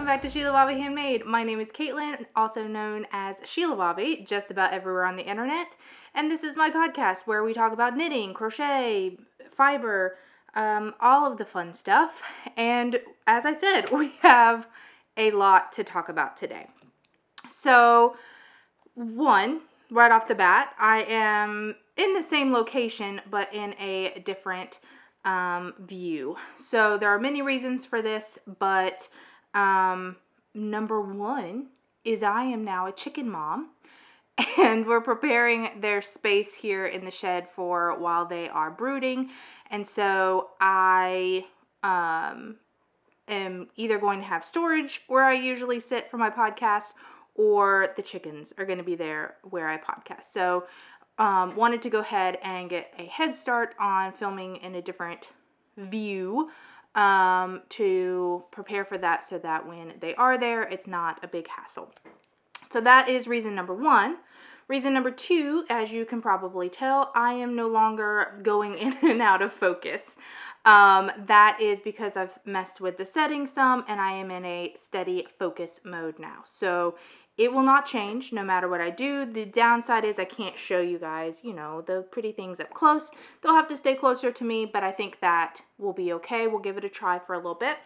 back to Shelabobby Handmade. My name is Caitlin, also known as Shelabobby, just about everywhere on the internet. And this is my podcast where we talk about knitting, crochet, fiber, all of the fun stuff. And as I said, we have a lot to talk about today. So, right off the bat, I am in the same location, but in a different view. So there are many reasons for this, but number one is I am now a chicken mom, and we're preparing their space here in the shed for while they are brooding. And so I am either going to have storage where I usually sit for my podcast, or the chickens are going to be there where I podcast. So wanted to go ahead and get a head start on filming in a different view to prepare for that, so that when they are there, it's not a big hassle. So that is reason number one. Reason number two, as you can probably tell, I am no longer going in and out of focus. That is because I've messed with the settings some, and I am in a steady focus mode now. So it will not change no matter what I do. The downside is I can't show you guys, the pretty things up close. They'll have to stay closer to me, but I think that will be okay. We'll give it a try for a little bit.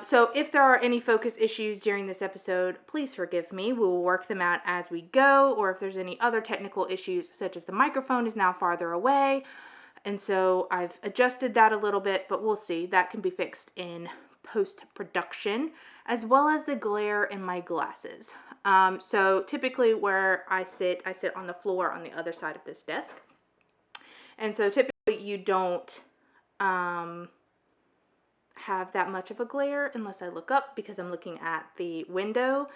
So if there are any focus issues during this episode, please forgive me. We will work them out as we go, or if there's any other technical issues, such as the microphone is now farther away, and so I've adjusted that a little bit, but we'll see. That can be fixed in post-production, as well as the glare in my glasses. So typically where I sit on the floor on the other side of this desk. And so typically you don't have that much of a glare unless I look up, because I'm looking at the window.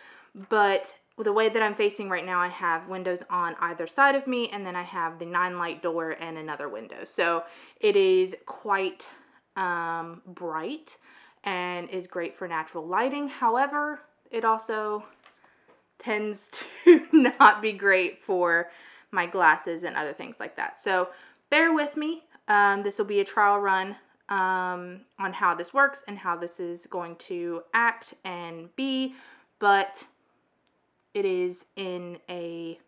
But the way that I'm facing right now, I have windows on either side of me, and then I have the 9-light door and another window. So it is quite bright and is great for natural lighting. However, it also tends to not be great for my glasses and other things like that. So bear with me. This will be a trial run on how this works and how this is going to act and be, but it is in a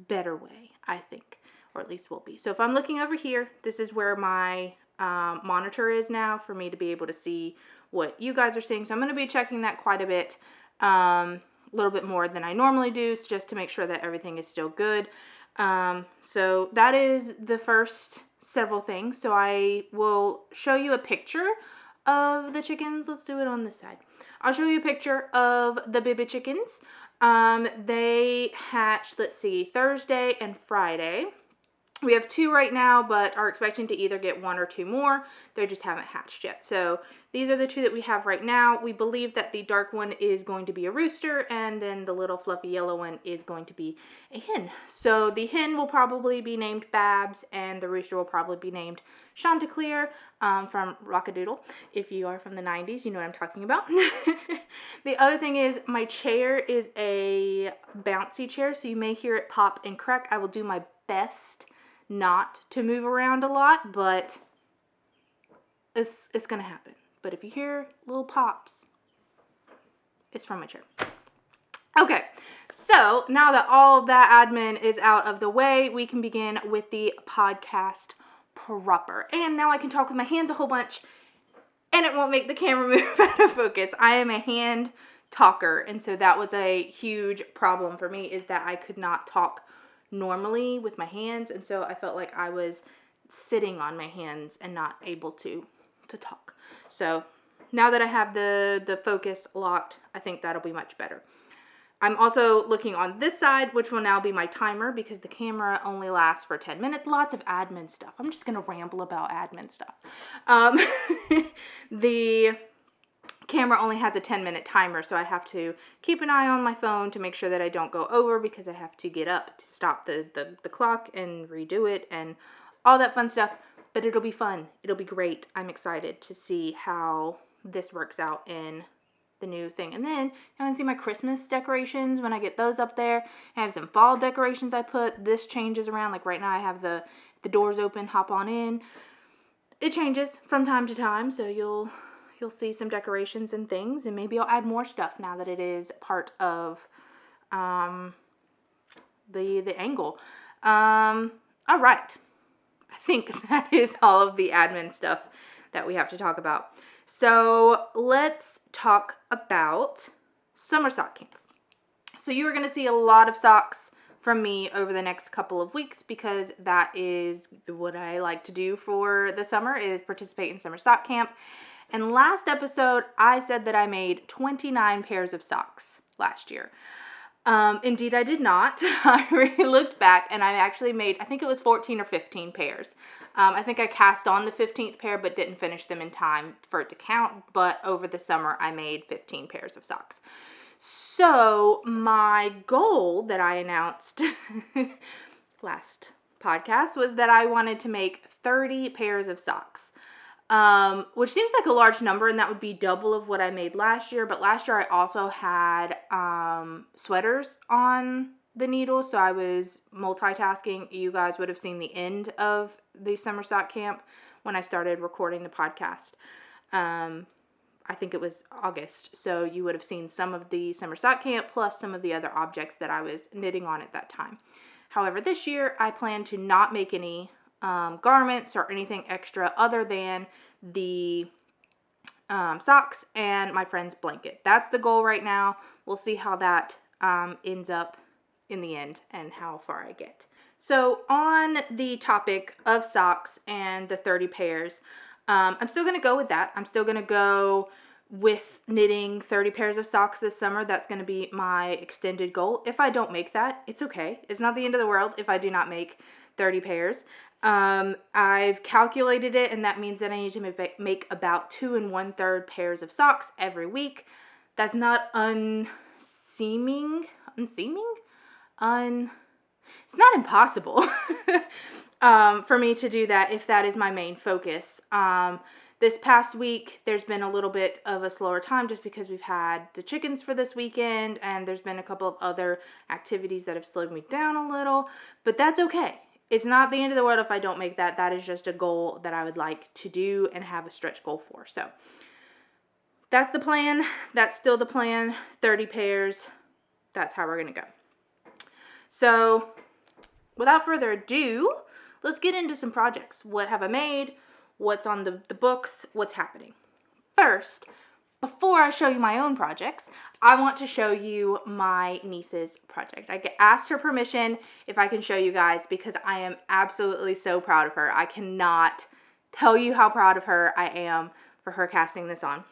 better way, I think, or at least will be. So if I'm looking over here, this is where my monitor is now for me to be able to see what you guys are seeing. So I'm going to be checking that quite a bit, a little bit more than I normally do, just to make sure that everything is still good. So that is the first several things. So I will show you a picture of the chickens. Let's do it on this side. I'll show you a picture of the baby chickens. They hatched, Thursday and Friday. We have 2 right now, but are expecting to either get 1 or 2 more. They just haven't hatched yet. So these are the 2 that we have right now. We believe that the dark one is going to be a rooster, and then the little fluffy yellow one is going to be a hen. So the hen will probably be named Babs, and the rooster will probably be named Chanticleer from Rockadoodle. If you are from the 90s, you know what I'm talking about. The other thing is my chair is a bouncy chair, so you may hear it pop and crack. I will do my best not to move around a lot, but it's gonna happen. But if you hear little pops, it's from my chair. Okay, so now that all of that admin is out of the way, we can begin with the podcast proper. And now I can talk with my hands a whole bunch, and it won't make the camera move out of focus. I am a hand talker, and so that was a huge problem for me, is that I could not talk normally with my hands, and so I felt like I was sitting on my hands and not able to talk. So now that I have the focus locked, I think that'll be much better. I'm also looking on this side, which will now be my timer, because the camera only lasts for 10 minutes. Lots of admin stuff. I'm just gonna ramble about admin stuff. The camera only has a 10-minute timer, so I have to keep an eye on my phone to make sure that I don't go over, because I have to get up to stop the clock and redo it and all that fun stuff. But it'll be fun. It'll be great. I'm excited to see how this works out in the new thing. And then you can see my Christmas decorations when I get those up there. I have some fall decorations I put. This changes around. Like right now I have the doors open, hop on in. It changes from time to time, so you'll you'll see some decorations and things, and maybe I'll add more stuff now that it is part of the angle. All right. I think that is all of the admin stuff that we have to talk about. So let's talk about summer sock camp. So you are going to see a lot of socks from me over the next couple of weeks, because that is what I like to do for the summer, is participate in summer sock camp. And last episode, I said that I made 29 pairs of socks last year. Indeed, I did not. I looked back, and I actually made, I think it was 14 or 15 pairs. I think I cast on the 15th pair, but didn't finish them in time for it to count. But over the summer, I made 15 pairs of socks. So my goal that I announced last podcast was that I wanted to make 30 pairs of socks. Which seems like a large number, and that would be double of what I made last year. But last year I also had sweaters on the needle, so I was multitasking. You guys would have seen the end of the summer sock camp when I started recording the podcast. I think it was August, so you would have seen some of the summer sock camp plus some of the other objects that I was knitting on at that time. However, this year I plan to not make any garments or anything extra other than the socks and my friend's blanket. That's the goal right now. We'll see how that ends up in the end and how far I get. So on the topic of socks and the 30 pairs, I'm still going to go with that. I'm still going to go with knitting 30 pairs of socks this summer. That's going to be my extended goal. If I don't make that, it's okay. It's not the end of the world if I do not make 30 pairs. I've calculated it, and that means that I need to make about 2 1/3 pairs of socks every week. That's not unseeming. It's not impossible for me to do that if that is my main focus. This past week, there's been a little bit of a slower time just because we've had the chickens for this weekend, and there's been a couple of other activities that have slowed me down a little, but that's okay. It's not the end of the world if I don't make that. That is just a goal that I would like to do and have a stretch goal for. So that's the plan. That's still the plan. 30 pairs. That's how we're going to go. So without further ado, let's get into some projects. What have I made? What's on the books? What's happening? First, before I show you my own projects, I want to show you my niece's project. I asked her permission if I can show you guys because I am absolutely so proud of her. I cannot tell you how proud of her I am for her casting this on.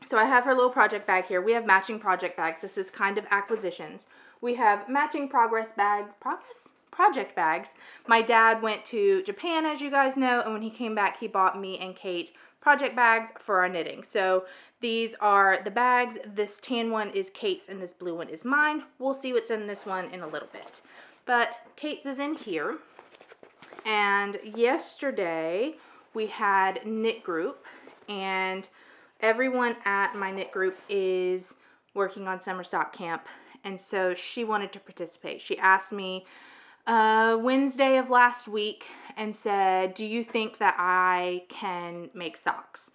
So I have her little project bag here. We have matching project bags. This is kind of acquisitions. We have matching project bags. My dad went to Japan, as you guys know, and when he came back, he bought me and Kate project bags for our knitting. So these are the bags. This tan one is Kate's and this blue one is mine. We'll see what's in this one in a little bit. But Kate's is in here. And yesterday we had knit group, and everyone at my knit group is working on summer sock camp, and so she wanted to participate. She asked me Wednesday of last week and said, do you think that I can make socks?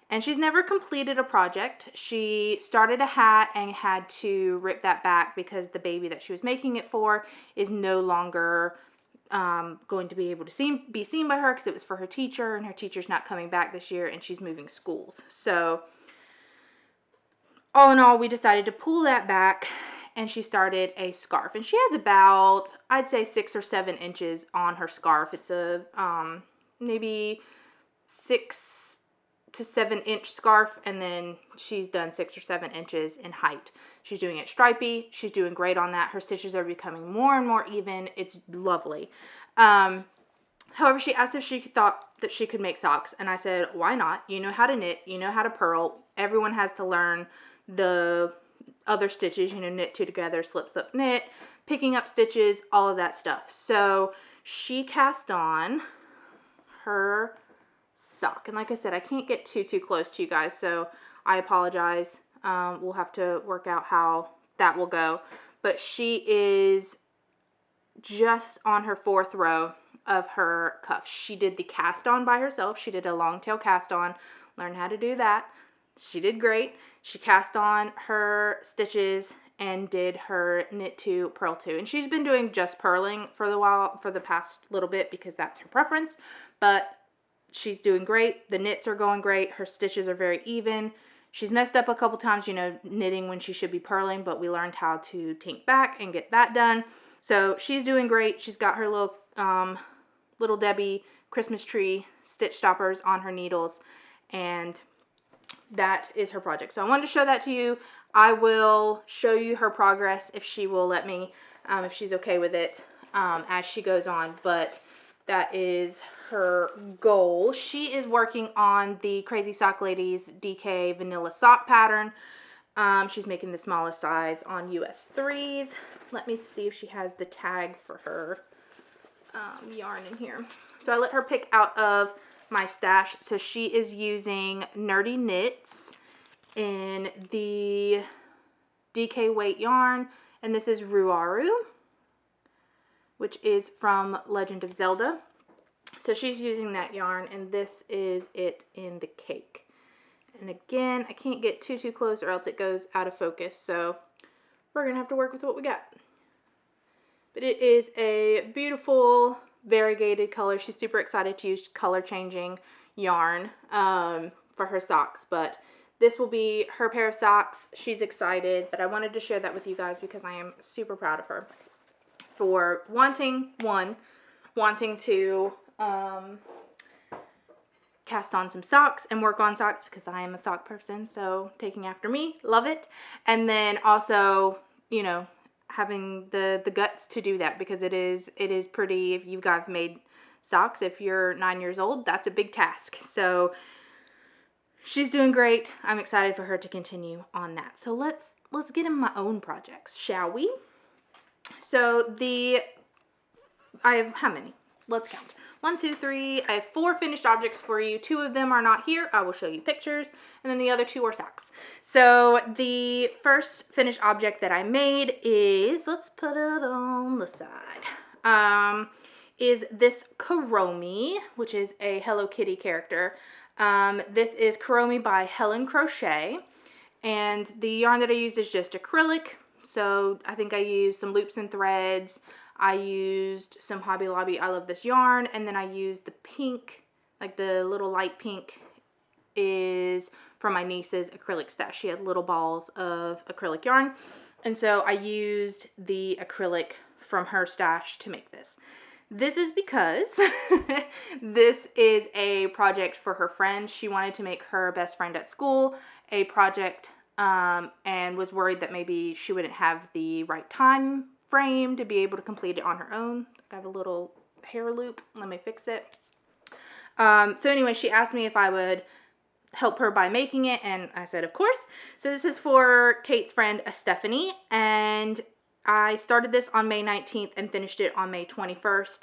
And she's never completed a project. She started a hat and had to rip that back because the baby that she was making it for is no longer going to be able to be seen by her because it was for her teacher, and her teacher's not coming back this year, and she's moving schools. So all in all, we decided to pull that back, and she started a scarf. And she has about, I'd say, 6 or 7 inches on her scarf. It's a maybe 6 to 7 inch scarf, and then she's done 6 or 7 inches in height. She's doing it stripy. She's doing great on that. Her stitches are becoming more and more even. It's lovely. However, she asked if she thought that she could make socks, and I said, why not? You know how to knit. You know how to purl. Everyone has to learn the other stitches, knit 2 together, slip, slip, knit, picking up stitches, all of that stuff. So she cast on her sock. And like I said, I can't get too close to you guys, so I apologize. We'll have to work out how that will go. But she is just on her 4th row of her cuff. She did the cast on by herself. She did a long tail cast on, learned how to do that. She did great. She cast on her stitches and did her knit 2, purl 2. And she's been doing just purling for the past little bit because that's her preference. But she's doing great. The knits are going great. Her stitches are very even. She's messed up a couple times, knitting when she should be purling, but we learned how to tink back and get that done. So she's doing great. She's got her little Debbie Christmas tree stitch stoppers on her needles, and that is her project. So I wanted to show that to you. I will show you her progress if she will let me, if she's okay with it, as she goes on. But that is her goal. She is working on the Crazy Sock Ladies DK vanilla sock pattern. She's making the smallest size on US 3s. Let me see if she has the tag for her yarn in here. So I let her pick out of my stash. So she is using Nerdy Knits in the DK weight yarn, and this is Ruaru, which is from Legend of Zelda. So she's using that yarn, and this is it in the cake. And again, I can't get too close or else it goes out of focus, so we're gonna have to work with what we got. But it is a beautiful variegated color. She's super excited to use color changing yarn for her socks, but this will be her pair of socks. She's excited, but I wanted to share that with you guys because I am super proud of her for wanting to cast on some socks and work on socks, because I am a sock person, so taking after me, love it. And then also, having the guts to do that, because it is pretty, if you guys made socks, if you're 9 years old, that's a big task. So she's doing great. I'm excited for her to continue on that. So let's get in my own projects, shall we? So I have how many? Let's count. 1, 2, 3. I have 4 finished objects for you. 2 of them are not here. I will show you pictures. And then the other 2 are socks. So the first finished object that I made is, let's put it on the side, is this Kuromi, which is a Hello Kitty character. This is Kuromi by Helen Crochet. And the yarn that I used is just acrylic. So I think I used some loops and threads. I used some Hobby Lobby I Love This yarn, and then I used the pink, like the little light pink is from my niece's acrylic stash. She had little balls of acrylic yarn, and so I used the acrylic from her stash to make this. This is because this is a project for her friend. She wanted to make her best friend at school a project, and was worried that maybe she wouldn't have the right time frame to be able to complete it on her own. I have a little hair loop. Let me fix it. So anyway, she asked me if I would help her by making it, and I said, of course. So this is for Kate's friend, Stephanie, and I started this on May 19th and finished it on May 21st.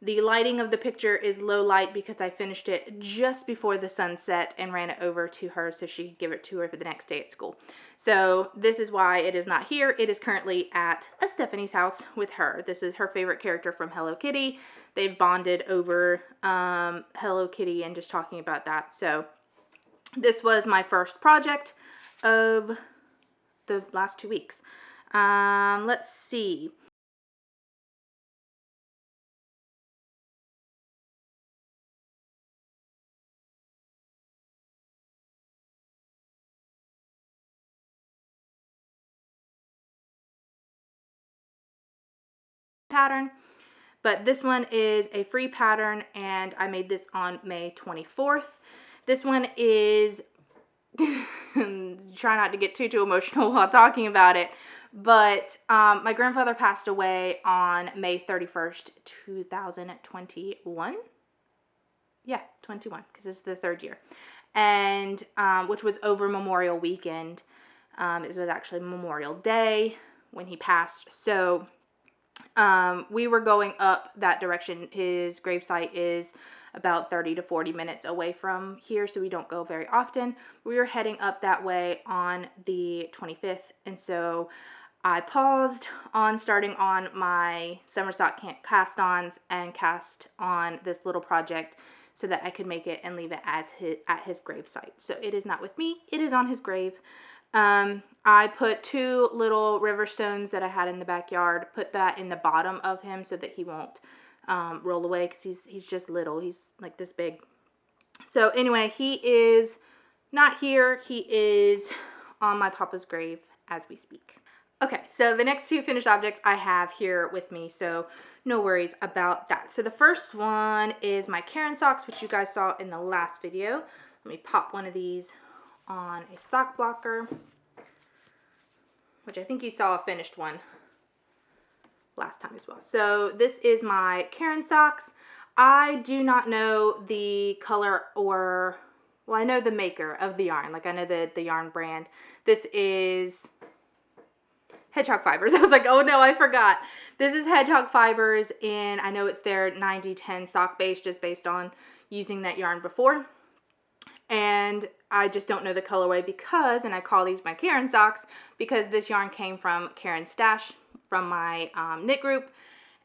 The lighting of the picture is low light because I finished it just before the sun set and ran it over to her so she could give it to her for the next day at school. So this is why it is not here. It is currently at Stephanie's house with her. This is her favorite character from Hello Kitty. They've bonded over Hello Kitty and just talking about that. So this was my first project of the last 2 weeks. Let's see. Pattern, but this one is a free pattern, and I made this on May 24th. This one is try not to get too emotional while talking about it, but my grandfather passed away on May 31st, 2021. Yeah, 21, because it's the 3rd year, and which was over Memorial Weekend. It was actually Memorial Day when he passed. So we were going up that direction. His gravesite is about 30 to 40 minutes away from here, so we don't go very often. We were heading up that way on the 25th, and so I paused on starting on my summer sock cast-ons and cast on this little project so that I could make it and leave it as at his grave site. So it is not with me, it is on his grave. I put 2 little river stones that I had in the backyard, put that in the bottom of him so that he won't roll away, because he's just little. He's like this big. So anyway, he is not here. He is on my papa's grave as we speak. Okay, so the next 2 finished objects I have here with me, so no worries about that. So the first one is my Karen socks, which you guys saw in the last video. Let me pop one of these on a sock blocker, which I think you saw a finished one last time as well. So this is my Karen socks. I do not know the color or, well, I know the maker of the yarn. Like, I know the yarn brand. This is Hedgehog Fibers. I was like, oh no, I forgot. This is Hedgehog Fibers, and I know it's their 90-10 sock base, just based on using that yarn before. And I just don't know the colorway because, and I call these my Karen socks, because this yarn came from Karen's stash from my knit group.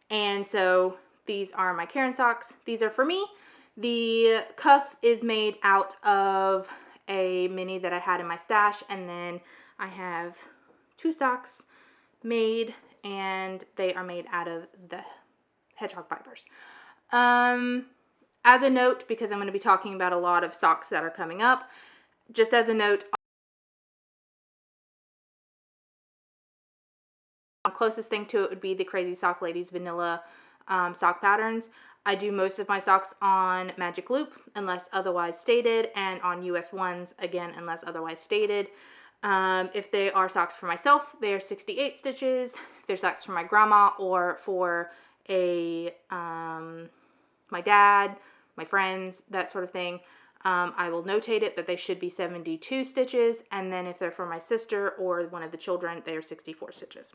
And so these are my Karen socks. These are for me. The cuff is made out of a mini that I had in my stash, and then I have 2 socks made, and they are made out of the Hedgehog Fibers. As a note, because I'm going to be talking about a lot of socks that are coming up, just as a note, the closest thing to it would be the Crazy Sock Ladies vanilla sock patterns. I do most of my socks on Magic Loop unless otherwise stated, and on US ones again unless otherwise stated. If they are socks for myself, they are 68 stitches. If they're socks for my grandma or for a my dad, my friends, that sort of thing, I will notate it, but they should be 72 stitches. And then if they're for my sister or one of the children, they are 64 stitches.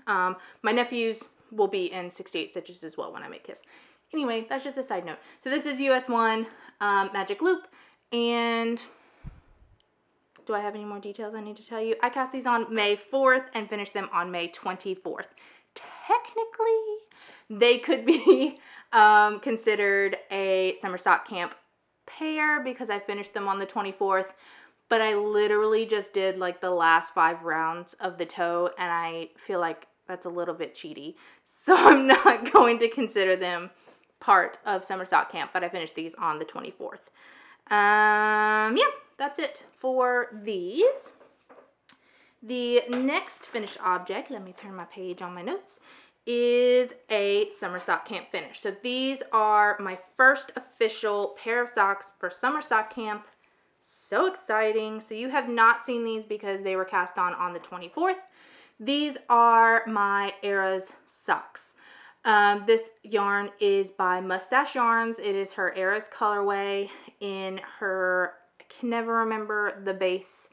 My nephews will be in 68 stitches as well when I make his. Anyway, that's just a side note. So this is US 1 Magic Loop, and do I have any more details I need to tell you? I cast these on May 4th and finished them on May 24th. Technically, they could be considered a summer sock camp pair because I finished them on the 24th, but I literally just did like the last 5 rounds of the toe, and I feel like that's a little bit cheaty, so I'm not going to consider them part of summer sock camp, but I finished these on the 24th. Yeah, that's it for these. The next finished object, let me turn my page on my notes, is a summer sock camp finish. So these are my first official pair of socks for summer sock camp. So exciting. So you have not seen these because they were cast on the 24th. These are my Eras socks. This yarn is by Mustache Yarns. It is her Eras colorway in her, I can never remember the base,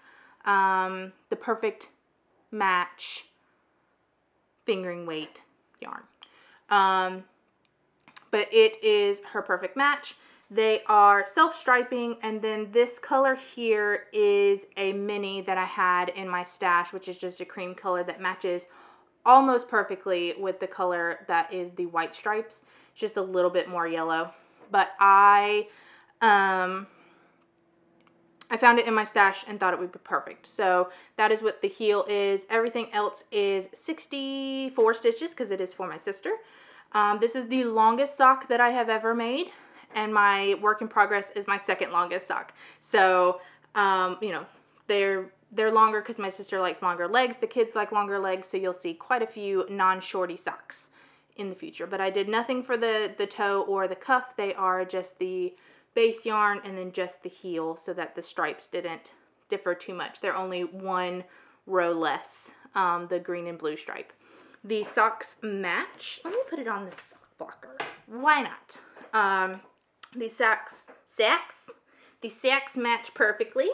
the perfect match fingering weight yarn. But it is her perfect match. They are self-striping, and then this color here is a mini that I had in my stash, which is just a cream color that matches almost perfectly with the color that is the white stripes, just a little bit more yellow. But I found it in my stash and thought it would be perfect. So that is what the heel is. Everything else is 64 stitches because it is for my sister. This is the longest sock that I have ever made, and my work in progress is my second longest sock. So, you know, they're longer because my sister likes longer legs. The kids like longer legs, so you'll see quite a few non-shorty socks in the future. But I did nothing for the toe or the cuff. They are just the base yarn and then just the heel so that the stripes didn't differ too much. They're only 1 row less, the green and blue stripe. The socks match. Let me put it on the sock blocker. Why not? The sacks match perfectly.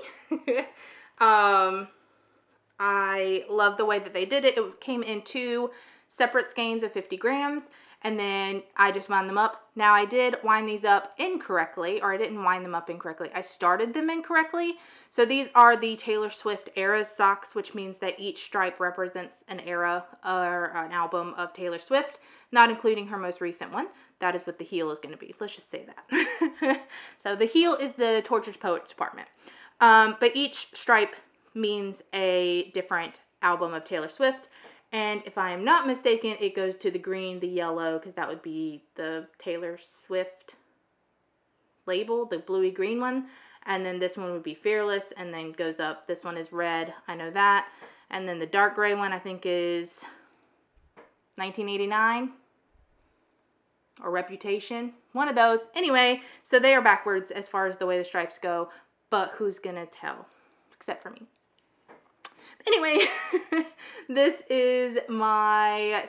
I love the way that they did it. It came in 2 separate skeins of 50 grams, and then I just wound them up. Now I did wind these up incorrectly, or I didn't wind them up incorrectly. I started them incorrectly. So these are the Taylor Swift Eras socks, which means that each stripe represents an era or an album of Taylor Swift, not including her most recent one. That is what the heel is going to be. Let's just say that. So the heel is the Tortured Poets department. But each stripe means a different album of Taylor Swift. And if I am not mistaken, it goes to the green, the yellow, because that would be the Taylor Swift label, the bluey green one. And then this one would be Fearless, and then goes up. This one is red, I know that. And then the dark gray one, I think, is 1989 or Reputation. One of those. Anyway, so they are backwards as far as the way the stripes go, but who's gonna tell? Except for me. Anyway, this is my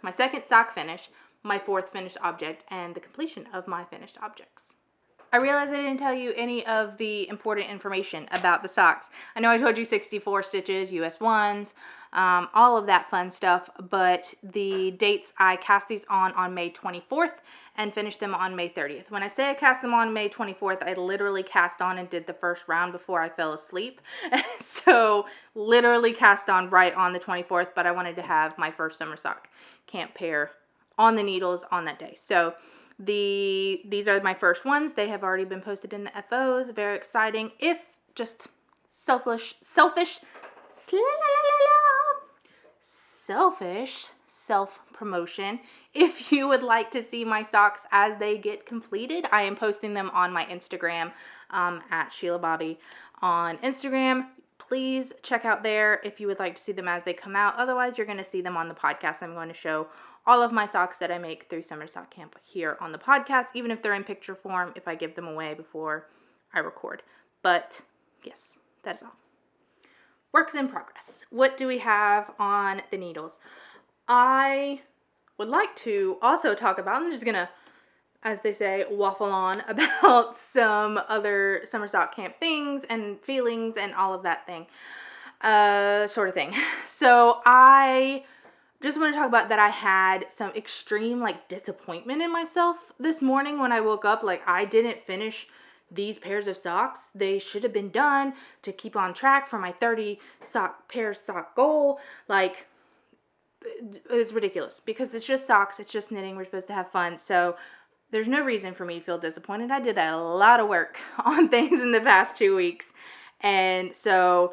my second sock finish, my fourth finished object, and the completion of my finished objects. I realize I didn't tell you any of the important information about the socks. I know I told you 64 stitches, US ones, all of that fun stuff, but the dates, I cast these on May 24th and finished them on May 30th. When I say I cast them on May 24th, I literally cast on and did the first round before I fell asleep. So literally cast on right on the 24th, but I wanted to have my first summer sock camp pair on the needles on that day. So these are my first ones. They have already been posted in the FOs. Very exciting. If just selfish self-promotion. If you would like to see my socks as they get completed, I am posting them on my Instagram at Shelabobby on Instagram. Please check out there if you would like to see them as they come out. Otherwise, you're going to see them on the podcast. I'm going to show all of my socks that I make through Summer Sock Camp here on the podcast, even if they're in picture form, if I give them away before I record. But yes, that is all. Works in progress. What do we have on the needles? I would like to also talk about, I'm just going to, as they say, waffle on about some other Summer Sock Camp things and feelings and all of that thing, sort of thing. So I just want to talk about that I had some extreme, disappointment in myself this morning when I woke up. I didn't finish these pairs of socks. They should have been done to keep on track for my 30 pair sock goal. It was ridiculous because it's just socks. It's just knitting. We're supposed to have fun. So there's no reason for me to feel disappointed. I did a lot of work on things in the past 2 weeks. And so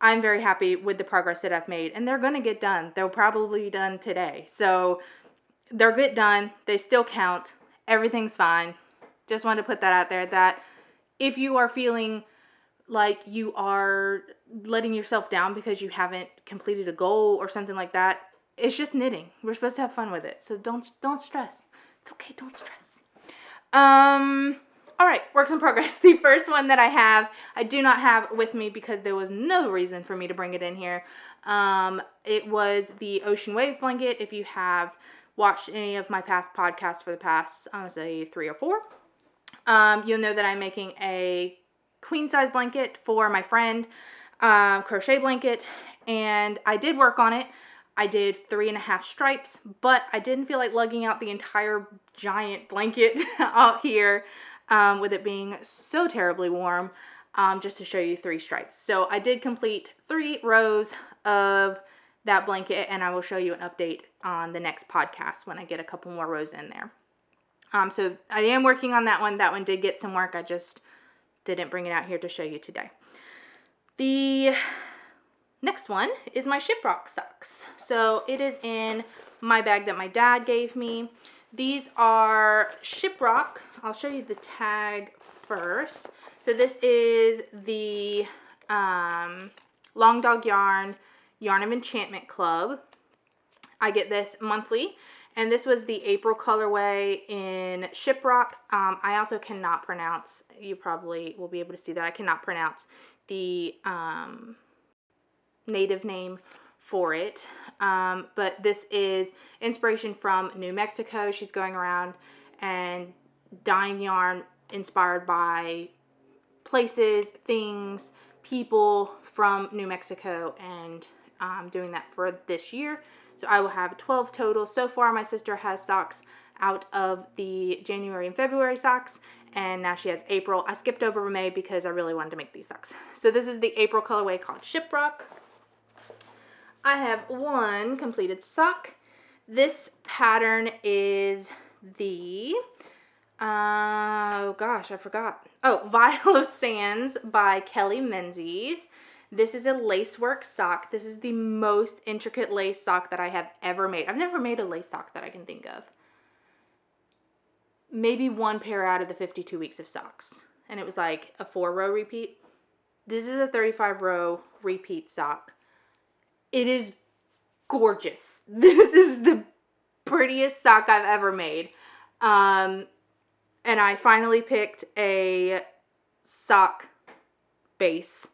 I'm very happy with the progress that I've made, and they're going to get done. They'll probably be done today. So they'll get done. They still count. Everything's fine. Just wanted to put that out there, that if you are feeling like you are letting yourself down because you haven't completed a goal or something like that, it's just knitting. We're supposed to have fun with it. So don't stress. It's okay. Don't stress. All right, works in progress. The first one that I do not have with me because there was no reason for me to bring it in here. It was the Ocean Waves blanket. If you have watched any of my past podcasts for the past, I would say 3 or 4, you'll know that I'm making a queen size blanket for my friend, crochet blanket, and I did work on it. I did 3.5 stripes, but I didn't feel like lugging out the entire giant blanket out here with it being so terribly warm, just to show you 3 stripes. So I did complete 3 rows of that blanket, and I will show you an update on the next podcast when I get a couple more rows in there. So I am working on that one. That one did get some work. I just didn't bring it out here to show you today. The next one is my Shiprock socks. So it is in my bag that my dad gave me. These are Shiprock. I'll show you the tag first. So this is the Long Dog Yarn of Enchantment Club. I get this monthly, and this was the April colorway in Shiprock. I also cannot pronounce, you probably will be able to see that, I cannot pronounce the native name for it, but this is inspiration from New Mexico. She's going around and dyeing yarn inspired by places, things, people from New Mexico, and doing that for this year. So I will have 12 total. So far, my sister has socks out of the January and February socks, and now she has April. I skipped over May because I really wanted to make these socks. So this is the April colorway called Shiprock. I have one completed sock. This pattern is the, oh gosh, I forgot. Oh, Vial of Sands by Kelly Menzies. This is a lacework sock. This is the most intricate lace sock that I have ever made. I've never made a lace sock that I can think of. Maybe one pair out of the 52 weeks of socks. And it was like a 4-row repeat. This is a 35-row repeat sock. It is gorgeous. This is the prettiest sock I've ever made. And I finally picked a sock base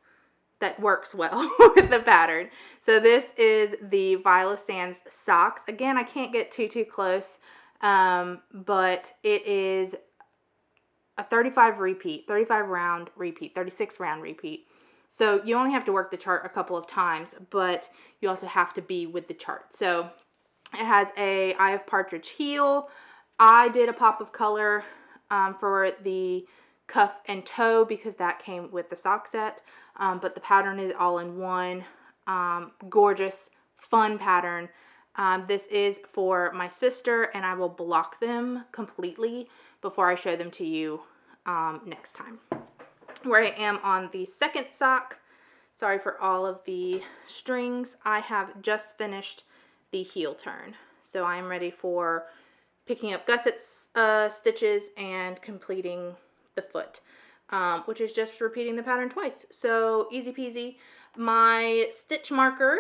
that works well with the pattern. So this is the Vial of Sands socks. Again, I can't get too close, but it is a 35 round repeat, 36 round repeat. So you only have to work the chart a couple of times, but you also have to be with the chart. So it has a Eye of Partridge heel. I did a pop of color for the cuff and toe because that came with the sock set, but the pattern is all in one. Gorgeous, fun pattern. This is for my sister, and I will block them completely before I show them to you next time. Where I am on the second sock, sorry for all of the strings, I have just finished the heel turn. So I am ready for picking up gusset stitches and completing the foot, which is just repeating the pattern twice. So easy peasy. My stitch marker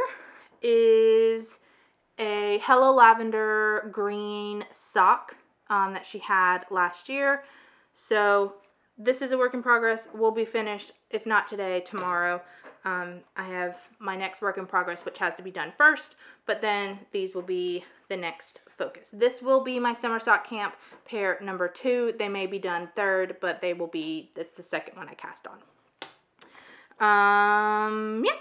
is a Hello Lavender green sock that she had last year. So this is a work in progress. Will be finished, if not today, tomorrow. I have my next work in progress, which has to be done first, but then these will be the next focus. This will be my summer sock camp pair number 2. They may be done third, but they will be, that's the second one I cast on. Yeah,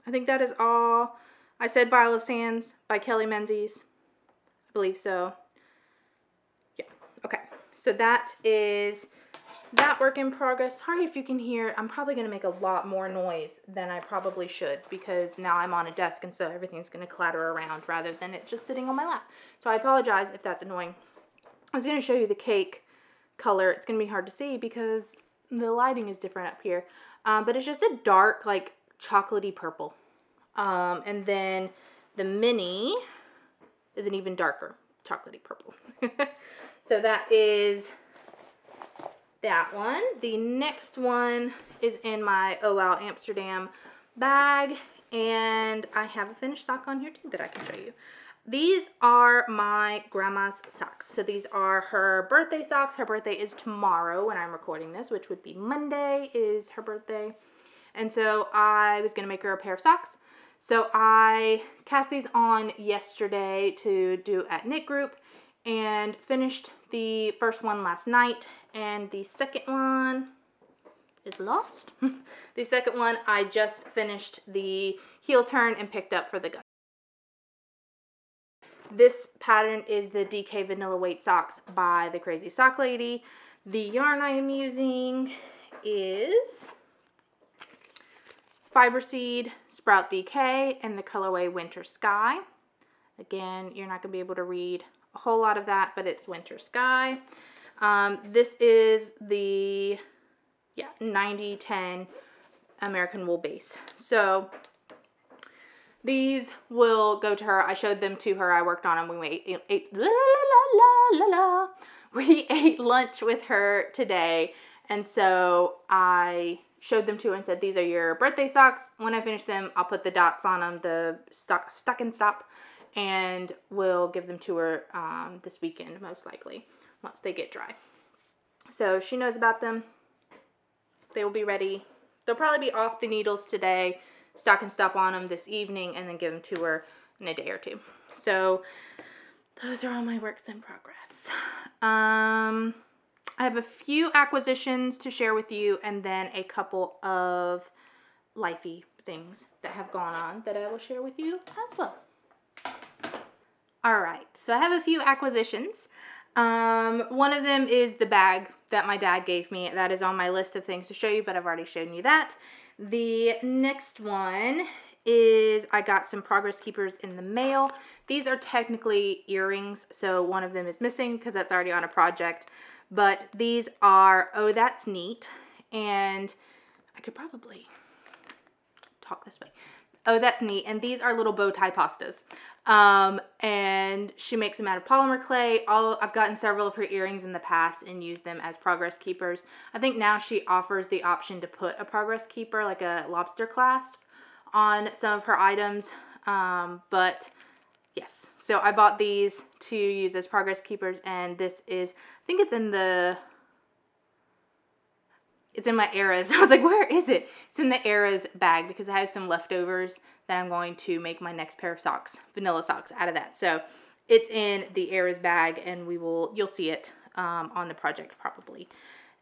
I think that is all. I said Vial of Sands by Kelly Menzies. I believe so. Yeah, okay. So that is that work in progress. Sorry if you can hear, I'm probably going to make a lot more noise than I probably should because now I'm on a desk and so everything's going to clatter around rather than it just sitting on my lap. So I apologize if that's annoying. I was going to show you the cake color. It's going to be hard to see because the lighting is different up here. But it's just a dark, like, chocolatey purple. And then the mini is an even darker chocolatey purple. So that is that one. The next one is in my Oh Wow Amsterdam bag, and I have a finished sock on here too that I can show you. These are my grandma's socks. So these are her birthday socks. Her birthday is tomorrow when I'm recording this, which would be Monday is her birthday. And so I was going to make her a pair of socks. So I cast these on yesterday to do at knit group and finished the first one last night, and the second one is lost. The second one I just finished the heel turn and picked up for the gut. This pattern is the DK Vanilla Weight Socks by the Crazy Sock Lady. The yarn I am using is Fiber Seed Sprout DK and the colorway Winter Sky. Again, you're not going to be able to read a whole lot of that, but it's Winter Sky. This is the 90-10 American Wool base. So these will go to her. I showed them to her. I worked on them. We ate lunch with her today, and so I showed them to her and said, these are your birthday socks. When I finish them, I'll put the dots on them, the stuck and stop, and we'll give them to her this weekend, most likely, once they get dry. So she knows about them. They will be ready. They'll probably be off the needles today, stock and stop on them this evening, and then give them to her in a day or two. So those are all my works in progress. I have a few acquisitions to share with you, and then a couple of lifey things that have gone on that I will share with you as well. All right, so I have a few acquisitions. One of them is the bag that my dad gave me. That is on my list of things to show you, but I've already shown you that. The next one is I got some Progress Keepers in the mail. These are technically earrings, so one of them is missing because that's already on a project. But these are, oh, that's neat. And I could probably talk this way. Oh, that's neat. And these are little bow tie pastas. And she makes them out of polymer clay. I've gotten several of her earrings in the past and used them as Progress Keepers. I think now she offers the option to put a Progress Keeper, like a lobster clasp, on some of her items. But yes, so I bought these to use as Progress Keepers, and this is, I think it's in my Eras. I was like, where is it? It's in the Eras bag because I have some leftovers that I'm going to make my next pair of socks, vanilla socks, out of that. So it's in the Eras bag, and you'll see it on the project probably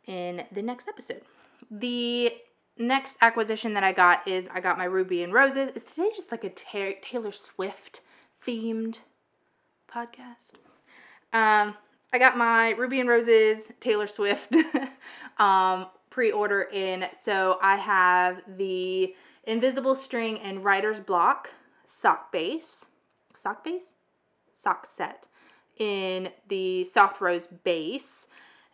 in the next episode. The next acquisition that I got is I got my Ruby and Roses. Is today just like a Taylor Swift themed podcast? I got my Ruby and Roses Taylor Swift pre-order in. So I have the Invisible String and Writer's Block sock set in the Soft Rose base.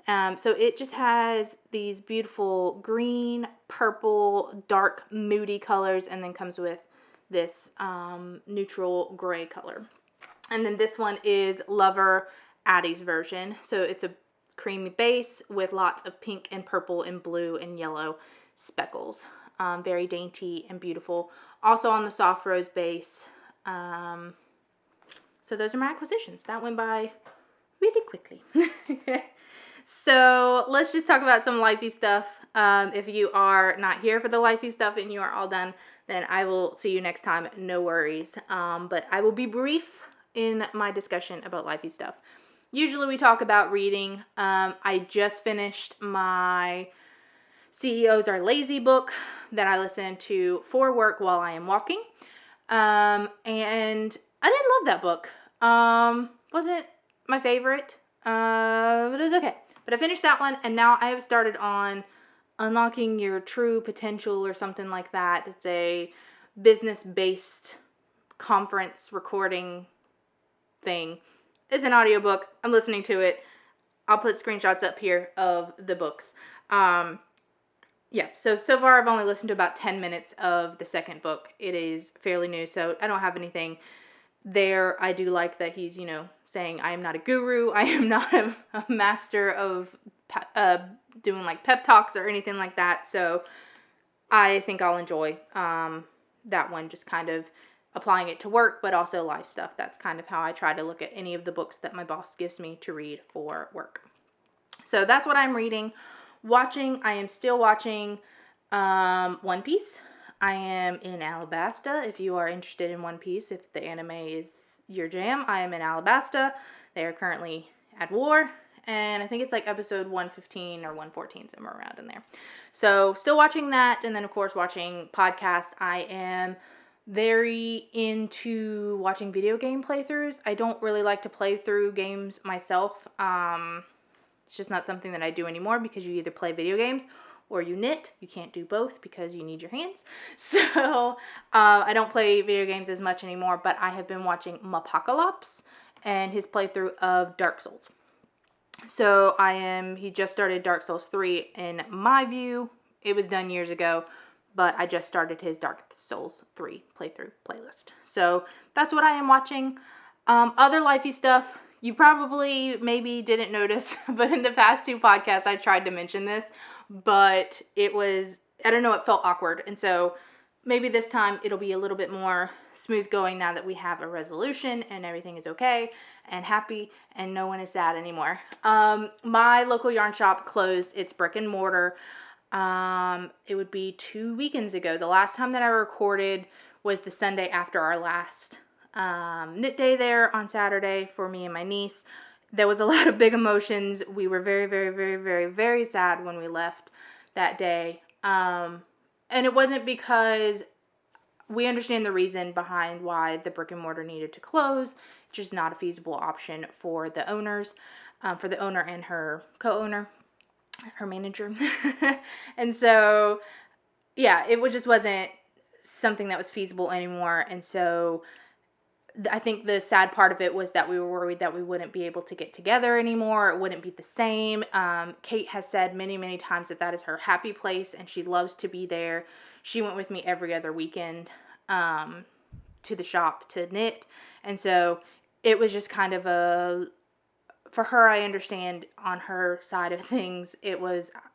So it just has these beautiful green, purple, dark, moody colors, and then comes with this neutral gray color. And then this one is Lover Addie's version. So it's a creamy base with lots of pink and purple and blue and yellow speckles. Very dainty and beautiful. Also on the Soft Rose base. So those are my acquisitions. That went by really quickly. So let's just talk about some lifey stuff. If you are not here for the lifey stuff and you are all done, then I will see you next time. No worries. But I will be brief in my discussion about lifey stuff. Usually we talk about reading. I just finished my CEOs Are Lazy book that I listen to for work while I am walking. And I didn't love that book. Wasn't my favorite, but it was okay. But I finished that one, and now I have started on Unlocking Your True Potential or something like that. It's a business-based conference recording thing. It's an audiobook. I'm listening to it. I'll put screenshots up here of the books. Yeah, so far I've only listened to about 10 minutes of the second book. It is fairly new, so I don't have anything there. I do like that he's, saying I am not a guru. I am not a master of doing like pep talks or anything like that. So I think I'll enjoy that one, just kind of applying it to work, but also life stuff. That's kind of how I try to look at any of the books that my boss gives me to read for work. So that's what I'm reading. Watching, I am still watching One Piece. I am in Alabasta. If you are interested in One Piece, if the anime is your jam, I am in Alabasta. They are currently at war, and I think it's like episode 115 or 114, somewhere around in there. So still watching that, and then of course watching podcasts. I am very into watching video game playthroughs. I don't really like to play through games myself. It's just not something that I do anymore because you either play video games or you knit. You can't do both because you need your hands. So I don't play video games as much anymore, but I have been watching Mapokalops and his playthrough of Dark Souls. So he just started Dark Souls 3 in my view. It was done years ago, but I just started his Dark Souls 3 playthrough playlist. So that's what I am watching. Other lifey stuff, you probably maybe didn't notice, but in the past 2 podcasts I tried to mention this, but it felt awkward. And so maybe this time it'll be a little bit more smooth going now that we have a resolution and everything is okay and happy and no one is sad anymore. My local yarn shop closed its brick and mortar. It would be 2 weekends ago. The last time that I recorded was the Sunday after our last knit day there on Saturday for me and my niece. There was a lot of big emotions. We were very, very, very, very, very sad when we left that day. And it wasn't because we understand the reason behind why the brick and mortar needed to close. It's just not a feasible option for the owners, for the owner and her co-owner, her manager. And so, yeah, it just wasn't something that was feasible anymore. And so I think the sad part of it was that we were worried that we wouldn't be able to get together anymore. It wouldn't be the same. Kate has said many, many times that is her happy place and she loves to be there. She went with me every other weekend to the shop to knit. And so it was just kind of for her, I understand on her side of things,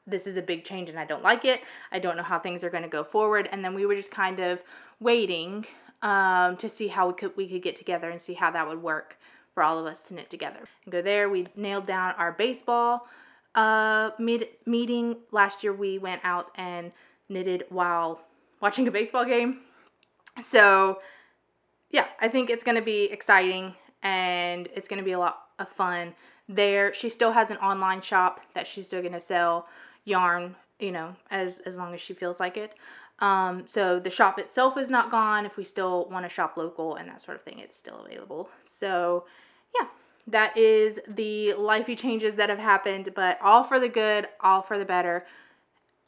this is a big change and I don't like it. I don't know how things are going to go forward. And then we were just kind of waiting to see how we could get together and see how that would work for all of us to knit together and go there. We nailed down our baseball meeting. Last year we went out and knitted while watching a baseball game. So yeah, I think it's going to be exciting and it's going to be a lot of fun there. She still has an online shop that she's still going to sell yarn, as long as she feels like it. So the shop itself is not gone. If we still want to shop local and that sort of thing, it's still available. So yeah, that is the lifey changes that have happened, but all for the good, all for the better.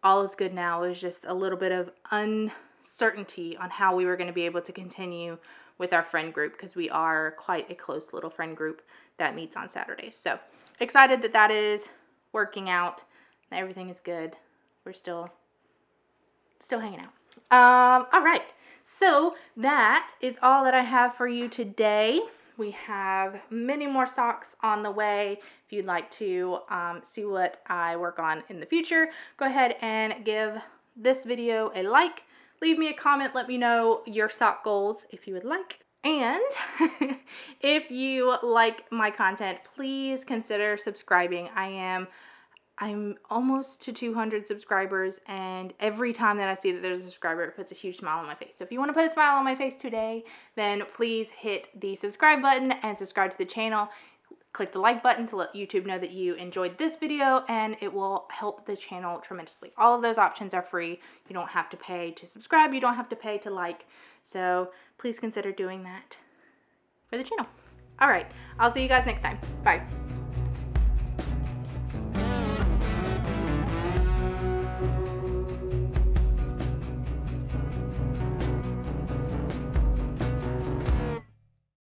All is good now. It was just a little bit of uncertainty on how we were going to be able to continue with our friend group, because we are quite a close little friend group that meets on Saturdays. So excited that is working out. Everything is good. We're still hanging out. All right. So that is all that I have for you today. We have many more socks on the way. If you'd like to see what I work on in the future, go ahead and give this video a like. Leave me a comment. Let me know your sock goals if you would like. And if you like my content, please consider subscribing. I'm almost to 200 subscribers, and every time that I see that there's a subscriber, it puts a huge smile on my face. So if you want to put a smile on my face today, then please hit the subscribe button and subscribe to the channel. Click the like button to let YouTube know that you enjoyed this video, and it will help the channel tremendously. All of those options are free. You don't have to pay to subscribe. You don't have to pay to like. So please consider doing that for the channel. All right. I'll see you guys next time. Bye.